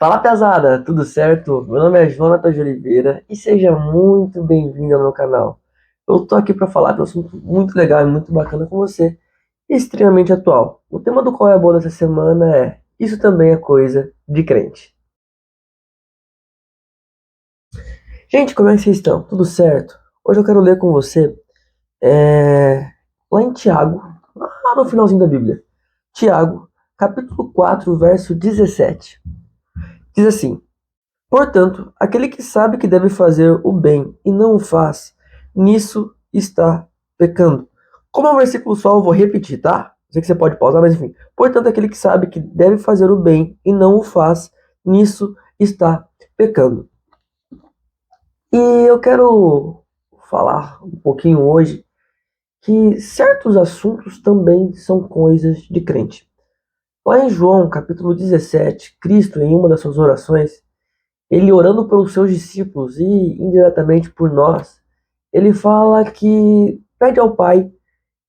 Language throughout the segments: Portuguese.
Fala pesada, tudo certo? Meu nome é Jonathan de Oliveira e seja muito bem-vindo ao meu canal. Eu tô aqui para falar de um assunto muito legal e muito bacana com você, e extremamente atual. O tema do Qual é a Boa dessa semana é: isso também é coisa de crente. Gente, como é que vocês estão? Tudo certo? Hoje eu quero ler com você lá em Tiago, lá no finalzinho da Bíblia. Tiago, capítulo 4, verso 17. Diz assim: portanto, aquele que sabe que deve fazer o bem e não o faz, nisso está pecando. Como é um versículo só, eu vou repetir, tá? Sei que você pode pausar, mas enfim. Portanto, aquele que sabe que deve fazer o bem e não o faz, nisso está pecando. E eu quero falar um pouquinho hoje que certos assuntos também são coisas de crente. Lá em João, capítulo 17, Cristo, em uma das suas orações, ele orando pelos seus discípulos e indiretamente por nós, ele fala que pede ao Pai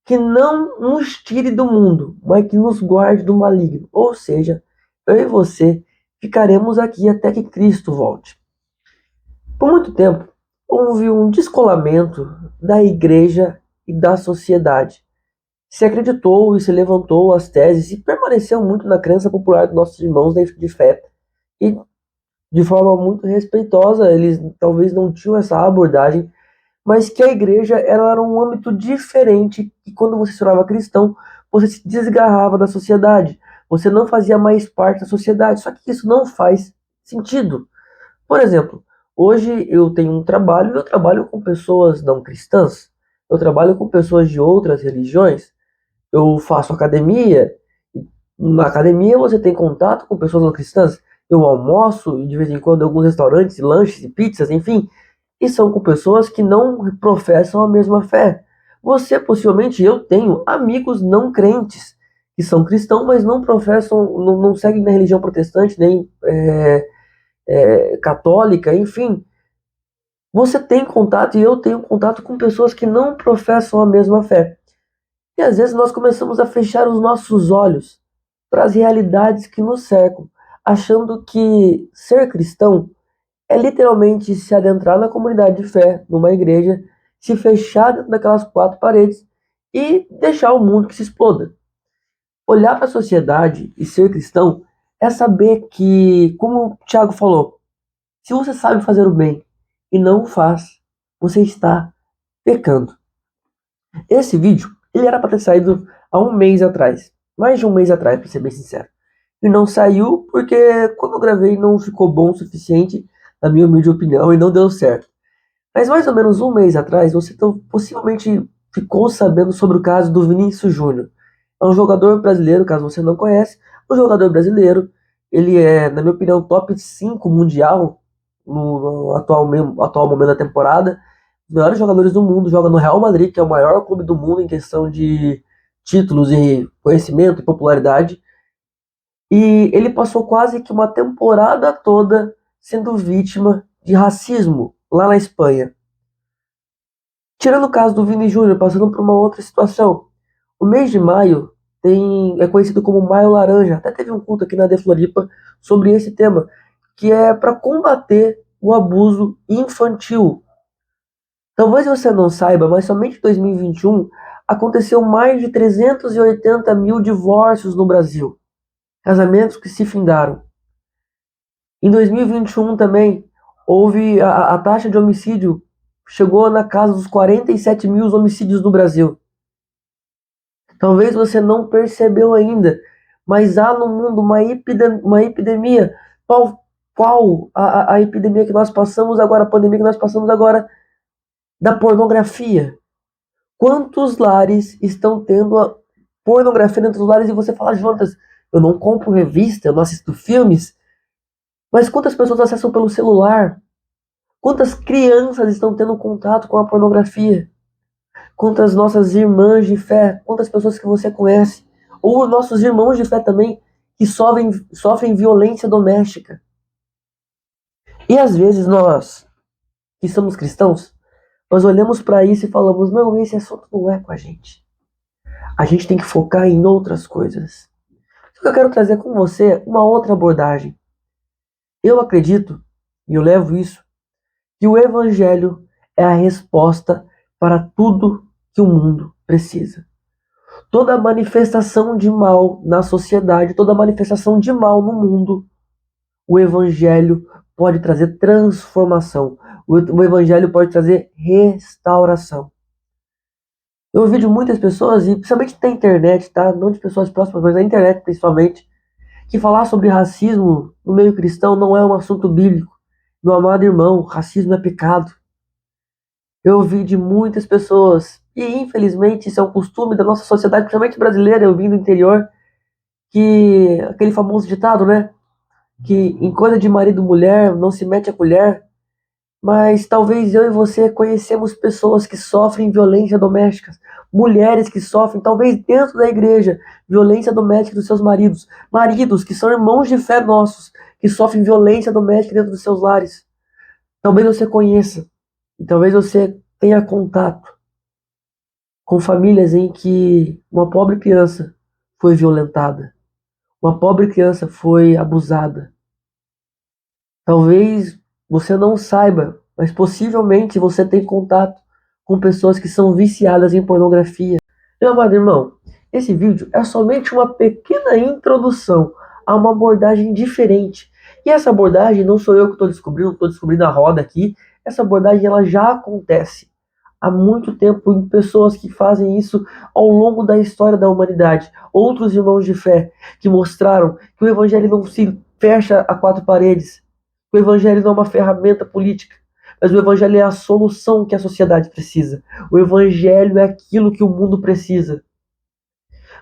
que não nos tire do mundo, mas que nos guarde do maligno. Ou seja, eu e você ficaremos aqui até que Cristo volte. Por muito tempo, houve um descolamento da igreja e da sociedade. Se acreditou e se levantou as teses e permaneceu muito na crença popular dos nossos irmãos de fé. E de forma muito respeitosa, eles talvez não tinham essa abordagem, mas que a igreja ela era um âmbito diferente e quando você se tornava cristão, você se desgarrava da sociedade, você não fazia mais parte da sociedade, só que isso não faz sentido. Por exemplo, hoje eu tenho um trabalho, eu trabalho com pessoas não cristãs, eu trabalho com pessoas de outras religiões, eu faço academia. Na academia você tem contato com pessoas não cristãs. Eu almoço e de vez em quando em alguns restaurantes, lanches e pizzas, enfim, e são com pessoas que não professam a mesma fé. Você, possivelmente, eu tenho amigos não crentes que são cristãos, mas não professam, não seguem na religião protestante, nem católica, enfim. Você tem contato e eu tenho contato com pessoas que não professam a mesma fé. E às vezes nós começamos a fechar os nossos olhos para as realidades que nos cercam, achando que ser cristão é literalmente se adentrar na comunidade de fé, numa igreja, se fechar dentro daquelas quatro paredes e deixar o mundo que se exploda. Olhar para a sociedade e ser cristão é saber que, como o Tiago falou, se você sabe fazer o bem e não o faz, você está pecando. Esse vídeo, ele era para ter saído há um mês atrás. Mais de um mês atrás, para ser bem sincero. E não saiu porque quando eu gravei não ficou bom o suficiente, na minha humilde opinião, e não deu certo. Mas mais ou menos um mês atrás, você possivelmente ficou sabendo sobre o caso do Vinícius Júnior. É um jogador brasileiro, caso você não conhece, um jogador brasileiro. Ele é, na minha opinião, top 5 mundial no atual momento da temporada. Os melhores jogadores do mundo, joga no Real Madrid, que é o maior clube do mundo em questão de títulos e conhecimento e popularidade. E ele passou quase que uma temporada toda sendo vítima de racismo lá na Espanha. Tirando o caso do Vini Júnior, passando por uma outra situação. O mês de maio é conhecido como Maio Laranja. Até teve um culto aqui na De Floripa sobre esse tema, que é para combater o abuso infantil. Talvez você não saiba, mas somente em 2021 aconteceu mais de 380 mil divórcios no Brasil. Casamentos que se findaram. Em 2021 também houve a taxa de homicídio chegou na casa dos 47 mil homicídios no Brasil. Talvez você não percebeu ainda, mas há no mundo uma epidemia. Qual a epidemia que nós passamos agora, a pandemia que nós passamos agora da pornografia? Quantos lares estão tendo a pornografia dentro dos lares e você fala, Jonas, eu não compro revista, eu não assisto filmes, mas quantas pessoas acessam pelo celular? Quantas crianças estão tendo contato com a pornografia? Quantas nossas irmãs de fé, quantas pessoas que você conhece, ou nossos irmãos de fé também, que sofrem violência doméstica. E às vezes nós, que somos cristãos, nós olhamos para isso e falamos, não, esse assunto não é com a gente. A gente tem que focar em outras coisas. Só que eu quero trazer com você uma outra abordagem. Eu acredito, e eu levo isso, que o Evangelho é a resposta para tudo que o mundo precisa. Toda manifestação de mal na sociedade, toda manifestação de mal no mundo, o Evangelho pode trazer transformação. O Evangelho pode trazer restauração. Eu ouvi de muitas pessoas, e principalmente na internet, tá? Não de pessoas próximas, mas na internet principalmente, que falar sobre racismo no meio cristão não é um assunto bíblico. Meu amado irmão, racismo é pecado. Eu ouvi de muitas pessoas, e infelizmente isso é um costume da nossa sociedade, principalmente brasileira, eu vim do interior, que aquele famoso ditado, né? Que em coisa de marido e mulher não se mete a colher, mas talvez eu e você conhecemos pessoas que sofrem violência doméstica, mulheres que sofrem, talvez dentro da igreja, violência doméstica dos seus maridos, maridos que são irmãos de fé nossos, que sofrem violência doméstica dentro dos seus lares. Talvez você conheça, e talvez você tenha contato com famílias em que uma pobre criança foi violentada, uma pobre criança foi abusada. Talvez você não saiba, mas possivelmente você tem contato com pessoas que são viciadas em pornografia. Meu amado irmão, esse vídeo é somente uma pequena introdução a uma abordagem diferente. E essa abordagem não sou eu que estou descobrindo a roda aqui. Essa abordagem ela já acontece há muito tempo em pessoas que fazem isso ao longo da história da humanidade. Outros irmãos de fé que mostraram que o evangelho não se fecha a quatro paredes. O evangelho não é uma ferramenta política, mas o evangelho é a solução que a sociedade precisa. O evangelho é aquilo que o mundo precisa.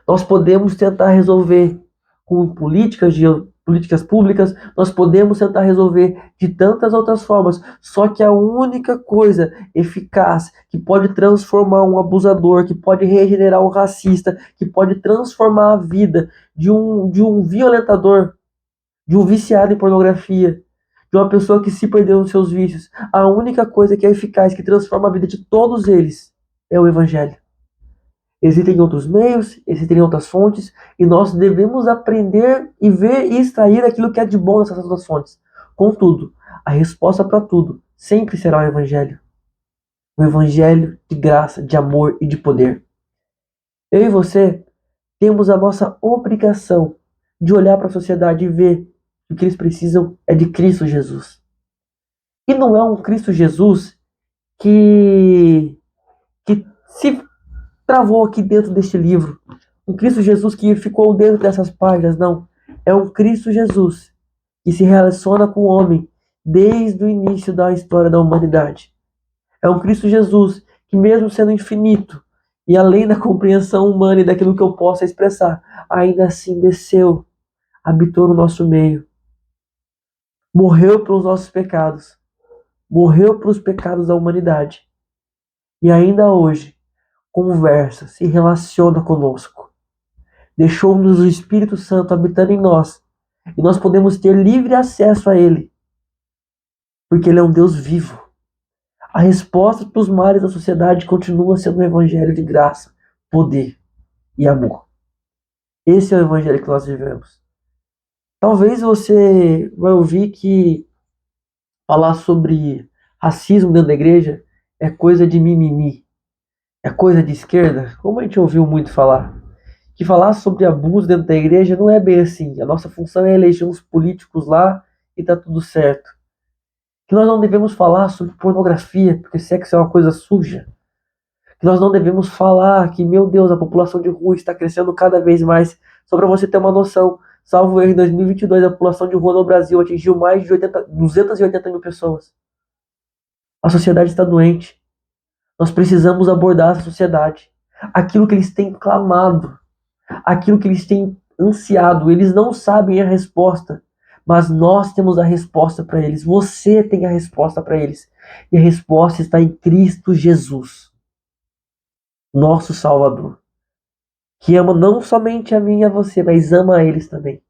Nós podemos tentar resolver com políticas públicas, nós podemos tentar resolver de tantas outras formas, só que a única coisa eficaz que pode transformar um abusador, que pode regenerar um racista, que pode transformar a vida de um violentador, de um viciado em pornografia, de uma pessoa que se perdeu nos seus vícios, a única coisa que é eficaz, que transforma a vida de todos eles, é o Evangelho. Existem outros meios, existem outras fontes, e nós devemos aprender e ver e extrair aquilo que é de bom nessas outras fontes. Contudo, a resposta para tudo sempre será o Evangelho. O Evangelho de graça, de amor e de poder. Eu e você temos a nossa obrigação de olhar para a sociedade e ver que o que eles precisam é de Cristo Jesus. E não é um Cristo Jesus que se travou aqui dentro deste livro. Um Cristo Jesus que ficou dentro dessas páginas, não. É um Cristo Jesus que se relaciona com o homem desde o início da história da humanidade. É um Cristo Jesus que, mesmo sendo infinito e além da compreensão humana e daquilo que eu possa expressar, ainda assim desceu, habitou no nosso meio, morreu pelos nossos pecados, morreu pelos pecados da humanidade e ainda hoje conversa, se relaciona conosco. Deixou-nos o Espírito Santo habitando em nós. E nós podemos ter livre acesso a Ele. Porque Ele é um Deus vivo. A resposta para os males da sociedade continua sendo o Evangelho de graça, poder e amor. Esse é o Evangelho que nós vivemos. Talvez você vai ouvir que falar sobre racismo dentro da igreja é coisa de mimimi. É coisa de esquerda, como a gente ouviu muito falar. Que falar sobre abuso dentro da igreja não é bem assim. A nossa função é eleger uns políticos lá e tá tudo certo. Que nós não devemos falar sobre pornografia, porque sexo é uma coisa suja. Que nós não devemos falar que, meu Deus, a população de rua está crescendo cada vez mais. Só para você ter uma noção, salvo erro, em 2022 a população de rua no Brasil atingiu mais de 280 mil pessoas. A sociedade está doente. Nós precisamos abordar essa sociedade. Aquilo que eles têm clamado, aquilo que eles têm ansiado. Eles não sabem a resposta, mas nós temos a resposta para eles. Você tem a resposta para eles. E a resposta está em Cristo Jesus, nosso Salvador, que ama não somente a mim e a você, mas ama a eles também.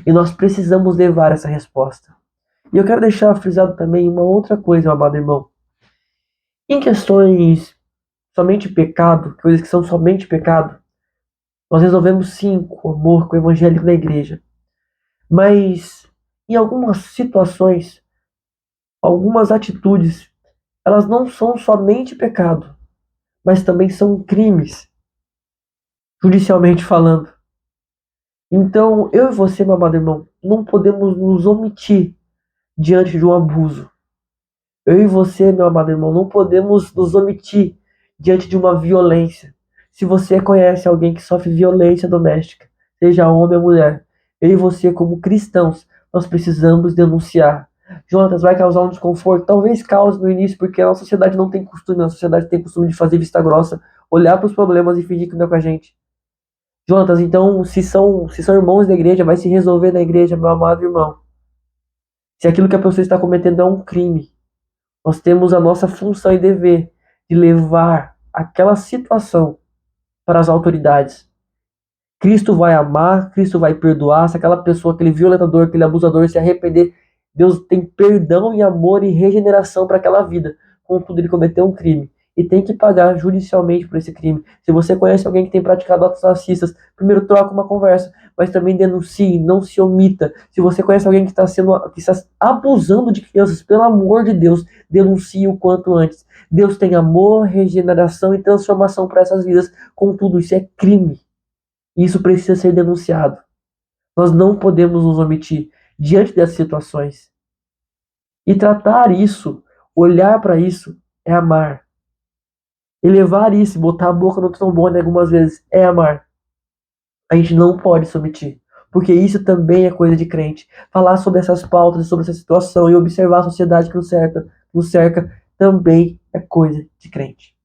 E nós precisamos levar essa resposta. E eu quero deixar frisado também uma outra coisa, meu amado irmão. Em questões somente pecado, coisas que são somente pecado, nós resolvemos sim com amor, com o evangelho na igreja. Mas Em algumas situações, algumas atitudes, elas não são somente pecado, mas também são crimes, judicialmente falando. Então, eu e você, meu amado irmão, não podemos nos omitir diante de um abuso. Eu e você, meu amado irmão, não podemos nos omitir diante de uma violência. Se você conhece alguém que sofre violência doméstica, seja homem ou mulher, eu e você, como cristãos, nós precisamos denunciar. Jonatas, vai causar um desconforto? Talvez cause no início, porque a nossa sociedade não tem costume, a sociedade tem costume de fazer vista grossa, olhar para os problemas e fingir que não é com a gente. Jonatas, então, se são irmãos da igreja, vai se resolver na igreja, meu amado irmão. Se aquilo que a pessoa está cometendo é um crime, nós temos a nossa função e dever de levar aquela situação para as autoridades. Cristo vai amar, Cristo vai perdoar. Se aquela pessoa, aquele violentador, aquele abusador se arrepender, Deus tem perdão e amor e regeneração para aquela vida. Contudo, ele cometeu um crime e tem que pagar judicialmente por esse crime. Se você conhece alguém que tem praticado atos racistas, primeiro troca uma conversa, mas também denuncie, não se omita. Se você conhece alguém que está abusando de crianças, pelo amor de Deus, denuncie o quanto antes. Deus tem amor, regeneração e transformação para essas vidas. Contudo, isso é crime. Isso precisa ser denunciado. Nós não podemos nos omitir diante dessas situações. E tratar isso, olhar para isso, é amar. Elevar isso, botar a boca no trombone algumas vezes, é amar. A gente não pode se omitir. Porque isso também é coisa de crente. Falar sobre essas pautas, sobre essa situação e observar a sociedade que nos cerca também é coisa de crente.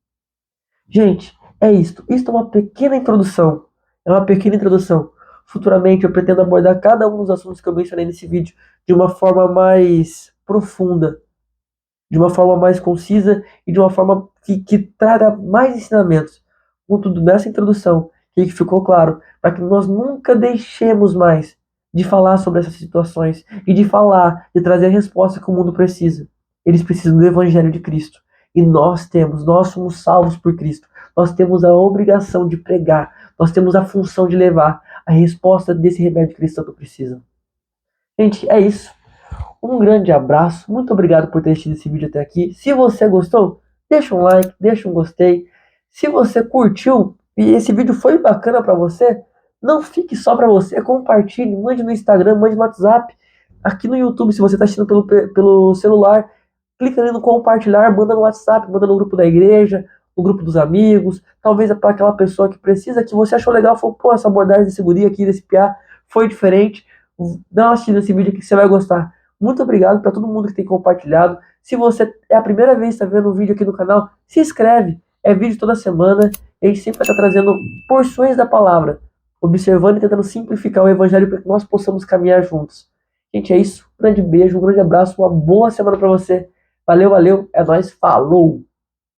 Gente, é isto. Isto é uma pequena introdução. É uma pequena introdução. Futuramente eu pretendo abordar cada um dos assuntos que eu mencionei nesse vídeo de uma forma mais profunda, de uma forma mais concisa e de uma forma que traga mais ensinamentos. Contudo, nessa introdução, que ficou claro, para que nós nunca deixemos mais de falar sobre essas situações e de falar, de trazer a resposta que o mundo precisa. Eles precisam do Evangelho de Cristo. E nós somos salvos por Cristo. Nós temos a obrigação de pregar, nós temos a função de levar a resposta desse remédio que eles tanto precisam. Gente, é isso. Um grande abraço, muito obrigado por ter assistido esse vídeo até aqui. Se você gostou, deixa um like, deixa um gostei. Se você curtiu e esse vídeo foi bacana para você, não fique só para você, compartilhe, mande no Instagram, mande no WhatsApp. Aqui no YouTube, se você está assistindo pelo celular, clica ali no compartilhar, manda no WhatsApp, manda no grupo da igreja, no grupo dos amigos, talvez para aquela pessoa que precisa, que você achou legal, falou, pô, essa abordagem desse guri aqui, desse piá, foi diferente. Dá uma assistida nesse vídeo aqui que você vai gostar. Muito obrigado para todo mundo que tem compartilhado. Se você é a primeira vez que está vendo um vídeo aqui no canal, se inscreve. É vídeo toda semana. A gente sempre vai estar trazendo porções da palavra, observando e tentando simplificar o evangelho para que nós possamos caminhar juntos. Gente, é isso. Um grande beijo, um grande abraço, uma boa semana para você. Valeu, valeu. É nóis. Falou!